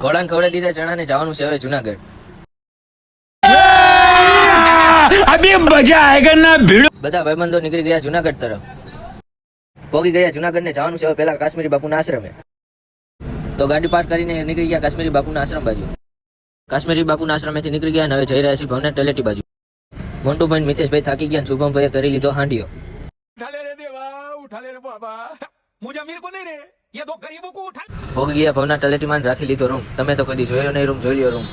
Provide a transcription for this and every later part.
ઘોડાને ખવડાવી દીધા ચણા ને જવાનું છે હવે જુનાગઢ. અભી મજા આયેગા ના ભીડ. બધા ભાઈબંધો નીકળી ગયા જુનાગઢ તરફ. પોગી ગયા જુનાગઢ ને જવાનું છે હવે પેલા કાશ્મીરી બાપુના આશ્રમે. તો ગાડી પાર્ક કરીને નીકળી ગયા કાશ્મીરી બાપુના આશ્રમ બાજુ. કાશ્મીરી બાપુના આશ્રમેથી નીકળી ગયા અને હવે જઈ રહ્યા છે ભવનાથ તલેટી બાજુ. મોન્ટુભાઈ મિતેશભાઈ થાકી ગયા, શુભમભાઈએ કરી લીધો હાંડિયો. પોગી ગયા ભવનાથ તલેટીમાં રાખી લીધો રૂમ. તમે તો કદી જોયો નહીં રૂમ, જોઈ લ્યો રૂમ.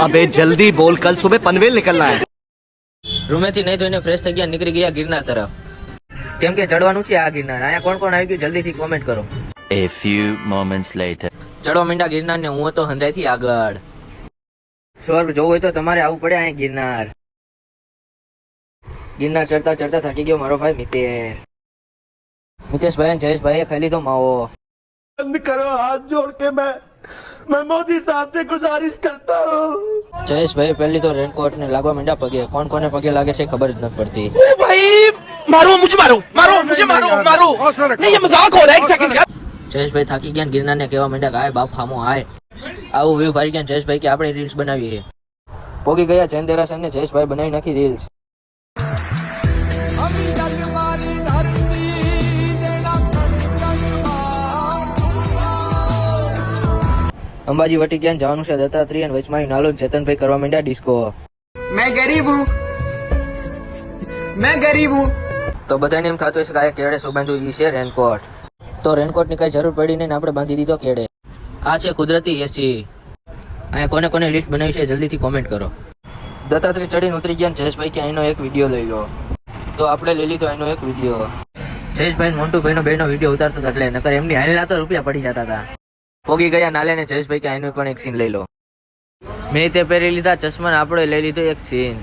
अबे जल्दी बोल, कल सुबह पनवेल निकलना है. રૂમેથી નહીં ધોઈને ફ્રેશ થઈ ગયા, નીકળી ગયા ગિરનાર તરફ. કેમ કે ચડવાનું છે આ ગિરનાર. અહીંયા કોણ કોણ આવી ગયું જલ્દીથી કોમેન્ટ કરો. A few moments later. ચડવા માંડ્યા ગિરનાર ને હું હતો હંધાઈથી આગળ. સ્વર્ગ જોવું હોય તો તમારે આવવું પડે અહીંયા ગિરનાર. ગિરનાર ચડતા ચડતા થાકી ગયો મારો ભાઈ મિતેશ. મિતેશભાઈ અને જયેશભાઈએ ખાઈ લીધો માવો. बंद करो हाथ जोड़ के मैं मोदी साहब से गुजारिश करता हूँ. જયેશભાઈ પહેલી તો રેનકોટ ને લાગવા માંડ્યા પગે. કોણ કોને પગે લાગે છે ખબર જ નથી પડતી. भाई मारो मुझे, मारो नहीं ये मजाक हो रहा है. एक सेकंड. જયેશભાઈ થાકી ગયા ગિરનાર ને કહેવા માંડ્યા કે આય બાપ ખામો આય. આવું વ્યૂ ભાઈ ગયા જયેશભાઈ કે આપણે રીલ્સ બનાવીએ. પોગી ગયા જૈન દેરાસર ને જયેશભાઈ બનાવી નાખી રીલ્સ. અંબાજી વટી ગયા જવાનું છે દત્તાત્રેય અને વચમાં નાલો ચેતનભાઈ કરવા માંડ્યા ડિસ્કો. मैं गरीब हूँ. તો બધાને એમ થતું હશે કે આ કેળે શું બાંધ્યું છે રેનકોટ. તો રેનકોટ ની કઈ જરૂર પડી નહીં ને આપણે બાંધી દીધો કેળે. આ છે કુદરતી એસી. અહીંયા કોને કોને લિસ્ટ બનાવી છે જલ્દીથી કોમેન્ટ કરો. દત્તાત્રેય ચડીને ઉતરી ગયા જયેશભાઈ કે અહીંનો એક વિડીયો લઈ લો. તો આપણે લઈ લીધો અહીંનો એક વિડીયો. જયેશભાઈ મોન્ટુભાઈ નો બેનો વિડીયો ઉતારતો હતા એટલે નકર એમની હાલના તો રૂપિયા પડી જતા હતા. પોગી ગયા નાલે ને જયેશભાઈ કે અહીંનો પણ એક સીન લઈ લો. મેં તે પહેરી લીધા ચશ્મા ને આપણે લઈ લીધો એક સીન.